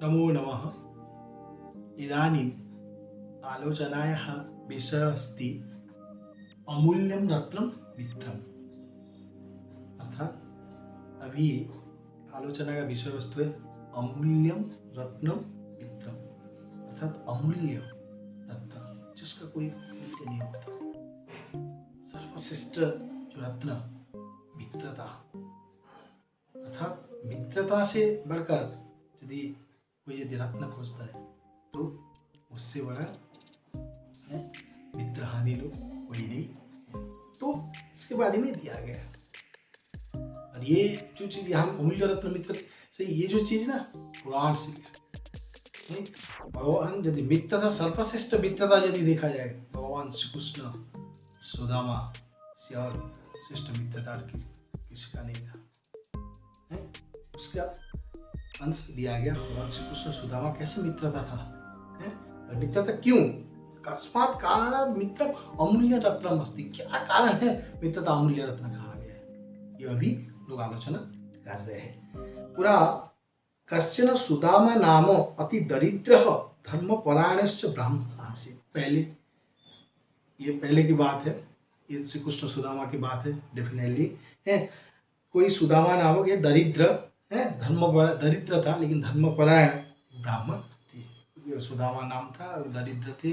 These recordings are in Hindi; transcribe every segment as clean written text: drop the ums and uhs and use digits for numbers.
नमो नमः। इदानीम् आलोचनायाः विषयः अस्ति अमूल्यं रत्नं मित्रम्। अर्थात अभी आलोचना का विषय वस्तु है अमूल्यम रत्नम मित्रम। अर्थात अमूल्य रत्न जिसका कोई मूल्य नहीं होता, सर्वश्रेष्ठ जो रत्न मित्रता। अर्थात मित्रता से बढ़कर यदि कोई यदि रत्न खोजता है तो उससे बड़ा है मित्र हानि लोग कोई नहीं है। तो इसके बारे में दिया गया। और ये जो चीज यहाँ अमूल्य रत्न मित्र से ये जो चीज ना पुराण से भगवान यदि मित्रता सर्वश्रेष्ठ मित्रता यदि देखा जाए भगवान श्री कृष्ण सुदामा से और श्रेष्ठ मित्रता किसी का नहीं था। उसका अंश दिया गया भगवान श्री कृष्ण सुदामा कैसे मित्रता था, और मित्रता क्यों, कस्मात् कारणात् मित्रम अमूल्य रत्नम अस्ति। क्या कारण है मित्रता अमूल्य रत्न कहा गया है, ये अभी लोग आलोचना कर रहे हैं। पूरा कश्चन सुदामा नाम अति दरिद्र धर्मपरायणश्च ब्राह्मण आसीत्। पहले की बात है, ये श्री कृष्ण सुदामा की बात है डेफिनेटली है। कोई सुदामा नामक ये दरिद्र है, दरिद्र था लेकिन धर्मपरायण ब्राह्मण थे। सुदामा नाम था, दरिद्र थे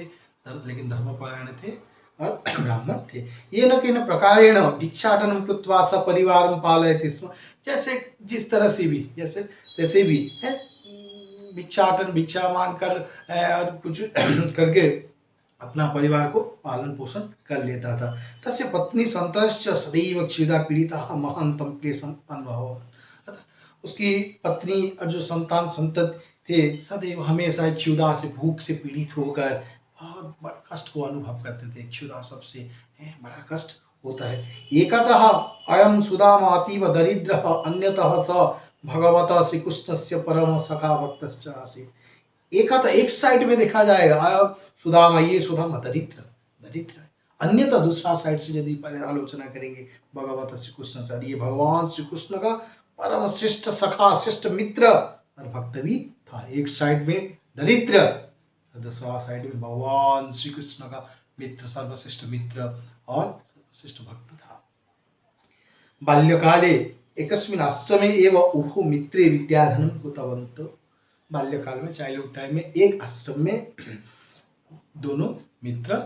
लेकिन धर्मपरायण थे और ब्राह्मण थे। ये न केन प्रकारेण भिक्षाटनं कृत्वा सपरिवारं पालयति स्म। जैसे जिस तरह से भी जैसे भी है भिक्षा मांगकर और कुछ करके अपना परिवार को पालन पोषण कर लेता था। तस्य पत्नी संतश्च सदैव क्षुधा पीड़िता महानतम क्लेशम अनुभव। उसकी पत्नी और जो संतति थे सदैव हमेशा क्षुधा से भूख से पीड़ित होकर बहुत बड़ा कष्ट को अनुभव करते थे। क्षुधा सबसे बड़ा कष्ट होता है। एकतः अयम सुदामा अतीव दरिद्र अन्यतः स भगवता श्री कृष्णस्य परम सखा भक्त आसीत्। एक साइड में देखा जाएगा सुदामा, ये सुदामा दरिद्र है। अन्यथा दूसरा साइड से यदि आलोचना करेंगे भगवत श्री कृष्ण से, ये भगवान श्री कृष्ण का परम श्रेष्ठ सखा श्रेष्ठ मित्र और भक्त भी था। एक साइड में दरिद्र, दूसरा साइड में भगवान श्री कृष्ण का मित्र, सर्वश्रेष्ठ मित्र और सर्वश्रेष्ठ भक्त था। बाल्यकाले एकस्मिन् आश्रमे एव उभौ मित्रे विद्याधनं कृतवन्तौ। बाल्यकाल में चाइल्डहुड टाइम में एक आश्रम में दोनों मित्र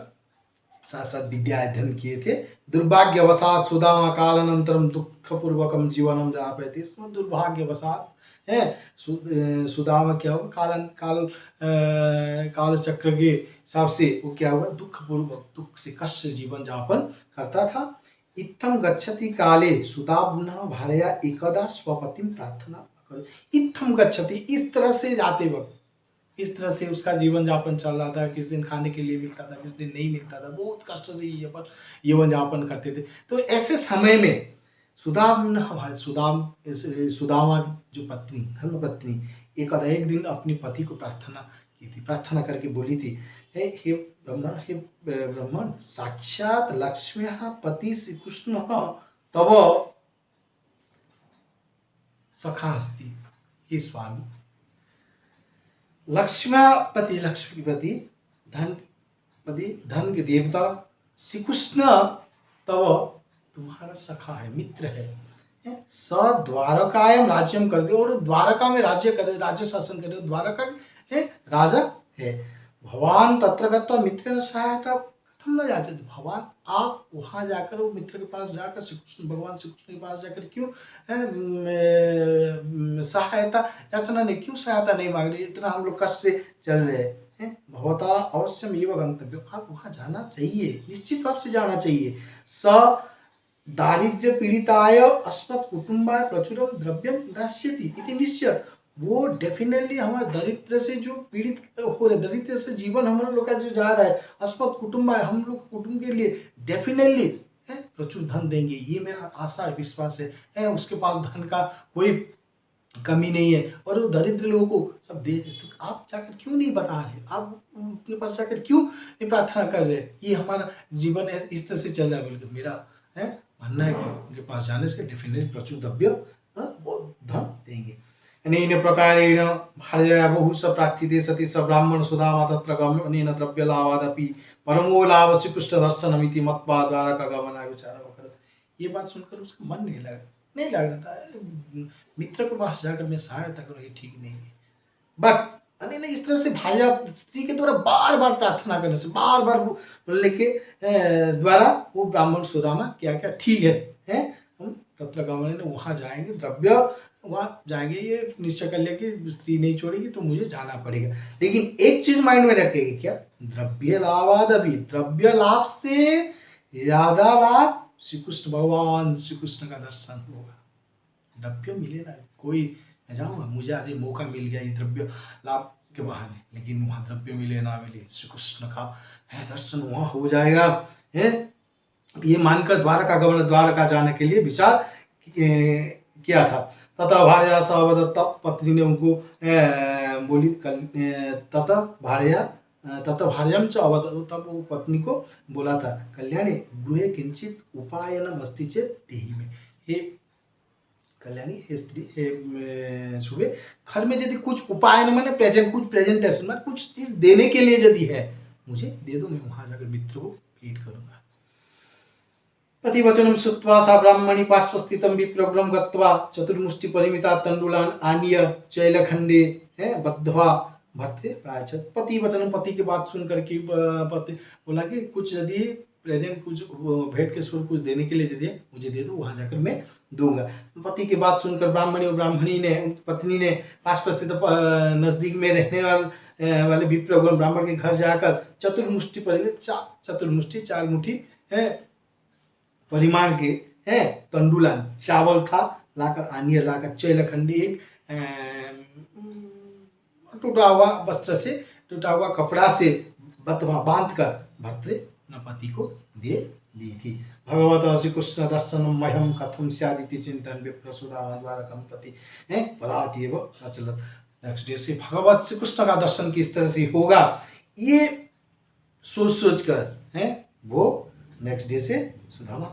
साथ साथ विद्या अध्ययन किए थे। दुर्भाग्यवशात सुदामा कालानंतरम दुखपूर्वकम जीवनम यापयति स्म। दुर्भाग्यवशात है सुदामा क्या होगा, काल चक्र के हिसाब से वो क्या हुआ, दुखपूर्वक दुख से कष्ट से जीवन यापन करता था। इत्थम गच्छति काले सुदाम्ना भार्या एकदा स्वपतिम प्रार्थना। इत्थम गच्छति, इस तरह से जाते वक्त इस तरह से उसका जीवन यापन चल रहा था। किस दिन खाने के लिए मिलता था, किस दिन नहीं मिलता था, बहुत कष्ट से जीवन यापन करते थे। तो ऐसे समय में सुदामा जो पत्नी धर्म पत्नी एक दिन अपनी पति को प्रार्थना की थी। प्रार्थना करके बोली थी, हे ब्रह्मण साक्षात लक्ष्म्याः पति श्री कृष्ण तव सखा अस्ति। हे स्वामी, लक्ष्मीपति धन के देवता श्री कृष्ण तब तुम्हारा सखा है, मित्र है। स द्वारकायाम राज्यम कर दे, और द्वारका में राज्य शासन करे, द्वारका है राजा है। भगवान तत्र गत्वा मित्रेण सहायता कथम न जाते। भगवान आप वहां जाकर वो मित्र के पास जाकर भगवान श्री कृष्ण के पास जाकर क्यों सहायता याचना नहीं, क्यों सहायता नहीं मांग रही, इतना हम लोग कष्ट से चल रहे हैं। भवता अवश्यम एव गंतव्य, आप वहां जाना चाहिए, निश्चित रूप से जाना चाहिए। स दारिद्र्य पीड़िताय अस्मत् कुटुंबाय प्रचुरम द्रव्यम दास्यति इति निश्चय। वो डेफिनेटली हमारे दरिद्र से जो पीड़ित हो रहे, दरिद्र से जीवन हम लोग का जो जा रहा है, अस्मत् कुटुंबाय हम लोग कुटुंब के लिए डेफिनेटली प्रचुर धन देंगे, ये मेरा आशा और विश्वास है। उसके पास धन का कोई कमी नहीं है और वो दरिद्र लोगों को सब दे देते। तो आप जाकर क्यों नहीं बता रहे, आप उनके पास जाकर क्यों नहीं प्रार्थना कर रहे, ये हमारा जीवन इस तरह से चल रहा है। बल्कि मेरा मानना है कि उनके पास जाने से डेफिनेटली प्रचुर द्रव्य बहुत धन देंगे। अनेन प्रकारेण भार्यया बहु स प्रार्थिते सति स ब्राह्मण सुधामा तत्र गमनेन द्रव्यलाभादपि परमो लाभ श्रीकृष्ण दर्शनमिति मत्वा द्वारका गमनाय विचार करत। ये बात सुनकर उसका मन नहीं लग रहा था। मित्र के पास जाकर मैं सहायता करूँ ये ठीक नहीं है। बट अने इस तरह से भार्या स्त्री के द्वारा बार बार प्रार्थना करने से, बार बार बोलने के द्वारा वो ब्राह्मण सुदामा क्या क्या ठीक है हम तत्र गमन वहाँ जाएंगे, द्रव्य वहाँ जाएंगे, ये निश्चय कर लिया कि स्त्री नहीं छोड़ेगी तो मुझे जाना पड़ेगा। लेकिन एक चीज माइंड में रखेगी क्या, द्रव्य लाभाद अभी, द्रव्य लाभ से ज्यादा लाभ श्री कृष्ण भगवान श्री कृष्ण का दर्शन होगा। द्रव्य मिले ना, कोई मैं जाऊँगा, मुझे आज मौका मिल गया ये द्रव्य लाभ के बहाने, लेकिन वहाँ द्रव्य मिले ना मिले श्री कृष्ण का है दर्शन वहाँ हो जाएगा है। ये मानकर द्वारका गमन, द्वारका जाने के लिए विचार किया था। तथा भार्या सवदत्त, पत्नी ने उनको बोली तथा भार्यम च अवदत्त, तब वो पत्नी को बोला था कल्याणी गृहे किंचित उपायनम अस्ति चेत् देहि मे, हे कल्याणी हे स्त्री हे सुबह घर में यदि कुछ उपायन मैंने प्रेजेंट, कुछ प्रेजेंटेशन में कुछ चीज देने के लिए यदि है मुझे दे दो, मैं वहां जाकर मित्र को भेंट करूंगा। पतिवचनं श्रुत्वा सा ब्राह्मणी पार्श्वस्थितं विप्रग्रहं गत्वा चतुर्मुष्टि परिमिता तण्डुलान् आनीय चैलखंडे बद्ध्वा भर्तृ प्रायच्छत्। पति वचन, पति की बात सुन करके पति बोला कि कुछ यदि प्रेजेंट, कुछ भेंट के स्वरूप कुछ देने के लिए यदि मुझे दे दो, वहां जाकर मैं दूंगा। पति की बात सुनकर ब्राह्मणी ने, पत्नी ने पार्श्वस्थित नजदीक में रहने वाले विप्रग्रह ब्राह्मण के घर जाकर चतुर्मुष्टि परिमित, चतुर्मुष्टि 4 मुट्ठी परिमाण के तंडुला चावल था लाकर आनिया, लाकर चैलखंडी एक टूटा हुआ वस्त्र से, टूटा हुआ कपड़ा से बतवा बांध कर भर्तृपति को दे दी थी। भगवत श्री कृष्ण दर्शन मह्यम कथम स्यादिति चिंतन विप्रसुदा द्वारकम प्रति पदाति एव प्रचलत। नेक्स्ट डे से भगवत श्री कृष्ण का दर्शन किस तरह से होगा ये सोच कर वो नेक्स्ट डे से सुदामा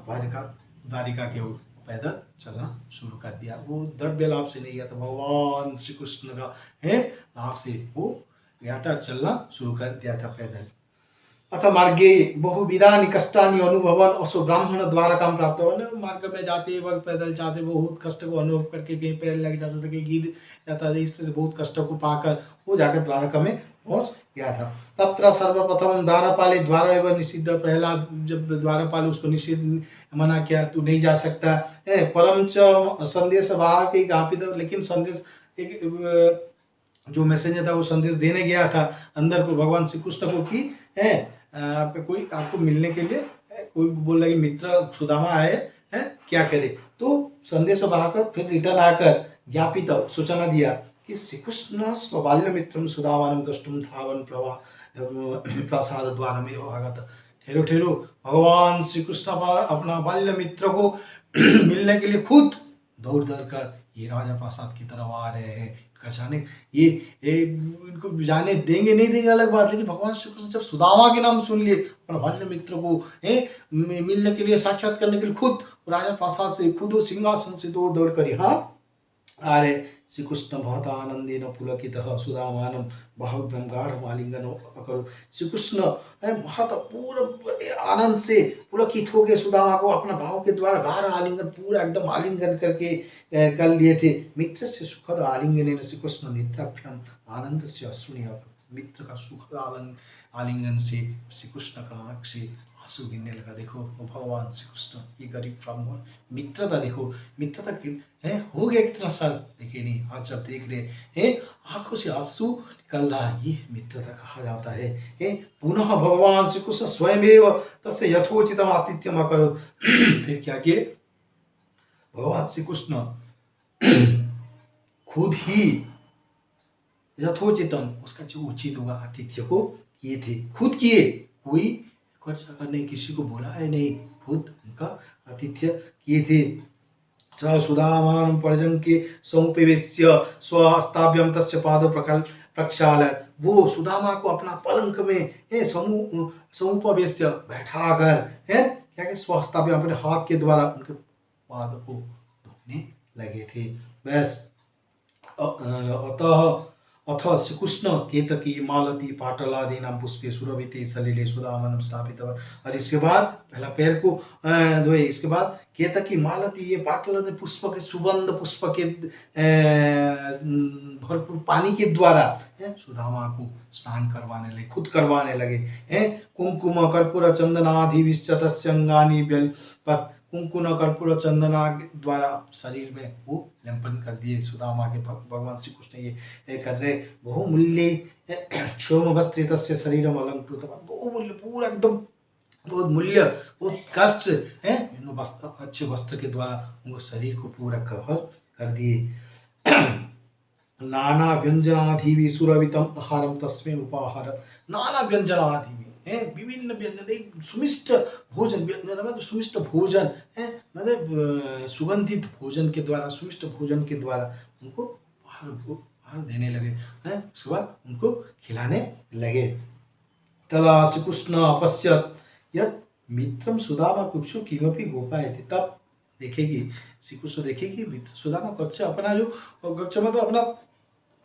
द्वारिका के पैदल चलना शुरू कर दिया। वो द्रव्य लाभ से नहीं गया था, भगवान श्री कृष्ण का लाभ से वो गया था, चलना शुरू कर दिया था पैदल। अथ मार्गे बहुविधानि कष्टानि अनुभवन असो ब्राह्मण द्वारकां प्राप्तवान्। मार्ग में जाते वक्त पैदल जाते बहुत कष्ट को अनुभव करके कहीं पैर लग जाता था, कहीं गिर जाता था, इस तरह से बहुत कष्टों को पाकर वो जाकर द्वारका में पहुंच गया था। तत्र सर्वप्रथम द्वारपाले द्वार एवं निषिद्ध, प्रहलाद जब द्वारपाल उसको निषिद्ध मना किया, तू नहीं जा सकता है। परम च संदेश वाहक एक गापित, लेकिन संदेश एक जो मैसेंजर था वो संदेश देने गया था अंदर को भगवान श्री कृष्ण को कि आपका कोई आपको मिलने के लिए कोई बोल रहा कि मित्र सुदामा आए हैं क्या करे, तो संदेश वाहक फिर रिटर्न आकर ज्ञापित सूचना दिया कि श्री कृष्ण स्वबाल्य मित्रम सुदामानम द्रष्टुम धावन प्रसाद द्वार में आगत। ठहरो ठहरो, भगवान श्री कृष्ण अपना बाल्य मित्र को मिलने के लिए खुद दौड़ कर ये राजा प्रसाद की तरफ आ रहे हैं। अचानक ये इनको जाने देंगे नहीं देंगे अलग बात, लेकिन भगवान श्री कृष्ण जब सुदामा के नाम सुन लिए, अपना बाल्य मित्र को मिलने के लिए, साक्षात करने के लिए खुद राजा प्रासाद से, खुद सिंहासन से दौड़ कर यहाँ आ रहे। श्री कृष्ण बहुत आनंदेन पुलकितः सुदामानं बाहुभ्यां गाढ़ आलिंगन अकरोत्। श्री कृष्ण बहुत पूरा आनंद से पुलकित हो गए, सुदामा को अपना भाव के द्वारा गाढ़ आलिंगन, पूरा एकदम आलिंगन करके कर लिए थे। मित्र से सुखद आलिंगन श्री कृष्ण नेत्राभ्याम आनंद से अश्रुनि। मित्र का सुखद आलिंगन से श्री कृष्ण का आँख से आंसू गिरने लगा। देखो भगवान श्री कृष्ण ये गरीब ब्राह्मण मित्रता, देखो मित्रता है हो गया कितना साल, लेकिन नहीं आज जब देख रहे हैं आंखों से आंसू निकल रहा, ये मित्रता कहा जाता है। पुनः भगवान श्री कृष्ण स्वयं तस्य यथोचितम आतिथ्यम अकरोत्। फिर क्या किए भगवान श्री कृष्ण खुद ही यथोचितम उसका जो उचित होगा आतिथ्य को किए थे, खुद किए, कोई खर्च करने किसी को बोला है नहीं, खुद उनका आतिथ्य किए थे। स सुदामान पर्यंके समुपवेश्य स्वस्ताभ्यम तस्य पाद प्रक्षालयत्। वो सुदामा को अपना पलंग में समुपवेश्य बैठाकर क्या कि स्वस्ताभ्यम अपने हाथ के द्वारा उनके पाद को धोने लगे थे। बस अतः अथ श्रीकृष्ण केतकी मालती पाटलादीनां पुष्पे सुरभिते सलिले सुदामनम स्थापितवान्। और इसके बाद पहला पैर को धोए, इसके बाद केतकी मालती, ये पाटल पुष्प के सुगंध पुष्प के भरपूर पानी के द्वारा सुदामा को स्नान करवाने लगे, खुद करवाने लगे हैं। कुमकुम कर्पूर चंदनाधि विश्चतस्यंगानि बेलपत, कुमकुम कर्पूर चंदना द्वारा शरीर में वो लेंपन कर दिए सुदामा के। भगवान श्री कृष्ण ये कर रहे। बहुमूल्य क्षोम वस्त्र तस्य शरीरम अलंकृत, बहुमूल्य पूरा एकदम बहुत मूल्य, बहुत कष्ट है, वस्त्र अच्छे वस्त्र के द्वारा उनको शरीर को पूरा कवर कर दिए। नाना व्यंजनाधि सुरवितम आहारम तस्में उपाहार, नाना व्यंजनाधि है, विभिन्न व्यंजन, एक सुमिष्ट भोजन, मतलब सुमिष्ट भोजन है, मतलब सुगंधित भोजन के द्वारा, सुमिष्ट भोजन के द्वारा उनको आहार देने लगे हैं। उसके बाद उनको खिलाने लगे। तदा श्री कृष्ण अपश्यत यत् मित्रम सुदामा कुक्षु किमपि गोपायति, तब देखेगी श्री कृष्ण, देखेगी मित्र सुदामा कच्छ अपना जो कच्छ मतलब अपना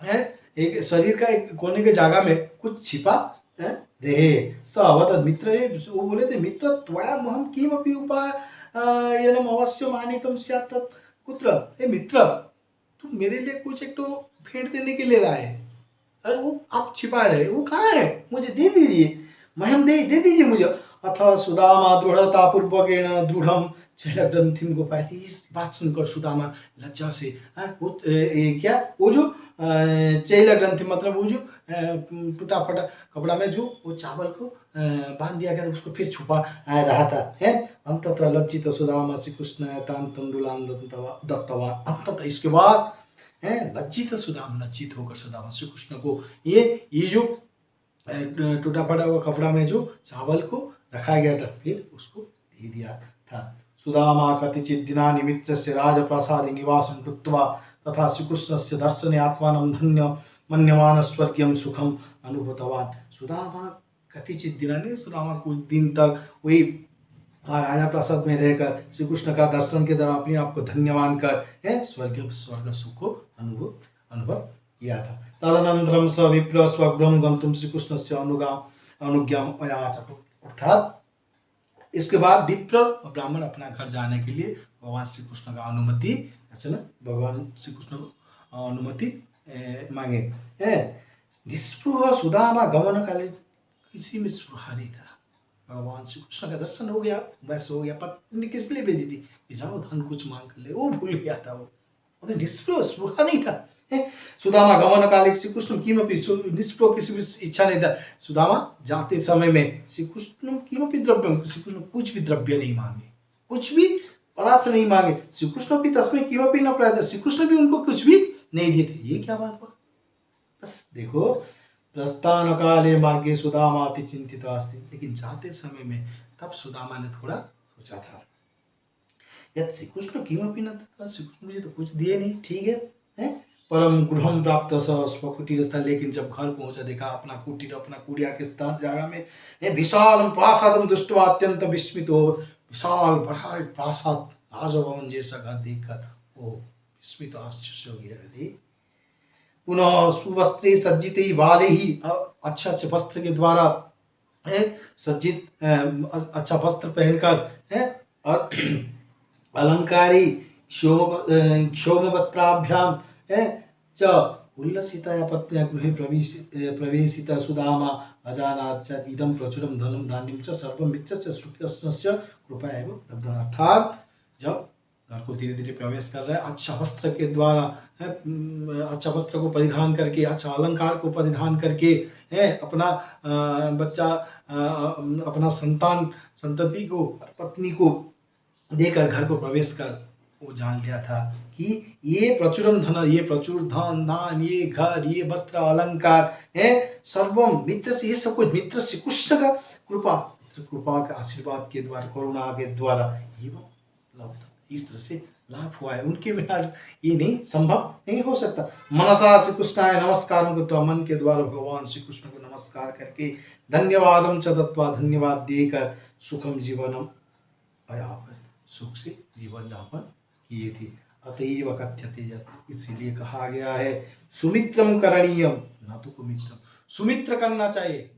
है एक शरीर का एक कोने के जगह में कुछ छिपा है रहे। स अवदत् मित्र, वो बोले थे मित्र त्वया महम किमपि उपायनम अवश्य मानितम स्यात् तत् कुत्र, हे मित्र तुम मेरे लिए कुछ एक तो भेंट देने के लिए लाए और वो आप छिपा रहे, वो कहाँ है, मुझे दे दीजिए, महम दे दीजिए मुझे। अथ सुदामा दृढ़ता पूर्वकेण दृढ़ चैलग्रंथिम गोपायति, इस बात सुनकर सुदामा लज्जा से क्या वो जो चैल ग्रंथि मतलब वो जो टूटा फटा कपड़ा में जो वो चावल को बांध दिया गया था, उसको फिर छुपा रहा था है। अंततः लज्जित सुदामा श्री कृष्ण तंडुलान दत्तवान, अंततः इसके बाद है लज्जित सुदामा, लज्जित होकर सुदामा श्री कृष्ण को ये जो टूटा फटा हुआ कपड़ा में जो चावल को रखा गया था फिर उसको दे दिया था। सुदामा कतिचित् दिनानि मित्रस्य राजप्रासादे निवासं कृत्वा तथा श्रीकृष्णस्य दर्शने आत्मानं धन्य मन्यमान स्वर्गीयं सुखम अनुभूतवान्। सुदामा कतिचित् दिनानि, सुदामा कुछ दिन तक वही राजा प्रासाद में रहकर श्री कृष्ण का दर्शन के द्वारा अपने आप को धन्यवान कर स्वर्ग सुख को अनुभव किया था। तदनंतरम स विप्र स्वगृहं गंतुम श्री कृष्ण से अनुज्ञाम अयाचत, अर्थात इसके बाद विप्र और ब्राह्मण अपना घर जाने के लिए भगवान श्री कृष्ण का अनुमति, अच्छा ना, भगवान श्री कृष्ण को अनुमति मांगे है। निस्पृह सुदामा गमन काले, किसी में स्पृहा नहीं था, भगवान श्री कृष्ण का दर्शन हो गया, बस हो गया। पत्नी किस लिए भेजी थी, जाओ धन कुछ मांग कर ले, वो भूल गया था, वो तो निस्पृह स्पृहा नहीं था। सुदामा गमन काले श्री कृष्ण किमपि निष्प्रो, किसी भी इच्छा नहीं था। सुदामा जाते समय में श्री कृष्ण किमपि द्रव्य, श्री कृष्ण कुछ भी द्रव्य नहीं मांगे, कुछ भी पदार्थ नहीं मांगे। श्री कृष्ण की तस्में किमपि न प्रयास, श्री कृष्ण भी उनको कुछ भी नहीं दिए थे। ये क्या बात हुआ, बस देखो प्रस्थान काले मार्गे सुदामा अति चिंतित अस्ति, लेकिन जाते समय में तब सुदामा ने थोड़ा सोचा था, यद श्री कृष्ण किमपि न था, श्री कृष्ण मुझे तो कुछ दिए नहीं, ठीक है। परम गृहम प्राप्त स्वकुटीर स्थल, लेकिन जब घर पहुंचा देखा अपना कुटीर, अपना कुड़िया के स्थान जगह में विशाल प्रासादम दृष्ट्वा अत्यंत विस्मित हो, विशाल बड़ा प्रासाद राजभवन जैसा घर देखकर वो विस्मित आश्चर्य हो गया। पुनः सुवस्त्रे सज्जित बाले ही, अच्छा अच्छे वस्त्र के द्वारा सज्जित, अच्छा वस्त्र पहनकर है, और अलंकारी क्षोम वस्त्राभ्याम च उल्लसितया पत्न्या गृहे प्रवेशिता सुदामा अजानात् च इदं प्रचुरं धनं धान्यं च सर्वं मित्रस्य श्रीकृष्णस्य कृपा एव लब्धं। अर्थात जब घर को धीरे धीरे प्रवेश कर रहा है, अच्छा वस्त्र के द्वारा है, अच्छा वस्त्र को परिधान करके, अच्छा अलंकार को परिधान करके है, अपना बच्चा अपना संतति को, पत्नी को देकर घर को प्रवेश कर वो जान लिया था कि ये प्रचुरम धन, ये प्रचुर धन दान, ये घर, ये वस्त्र अलंकार है, सर्वम मित्र से, ये सब कुछ मित्र से कृष्ण का कृपा के आशीर्वाद के द्वारा, करुणा के द्वारा ये लब्ध, इस तरह से लाभ हुआ है। उनके बिना ये नहीं संभव नहीं हो सकता। मनसा श्री कृष्णाय नमस्कार को, तो मन के द्वारा भगवान श्री कृष्ण को नमस्कार करके धन्यवादम च दत्वा, धन्यवाद देकर सुखम जीवनम अयापन, सुख से जीवन यापन किए थे। अतएव कथ्यते यत्, इसीलिए कहा गया है सुमित्रम करणीयम न तो कुमित्रम। सुमित्र करना चाहिए,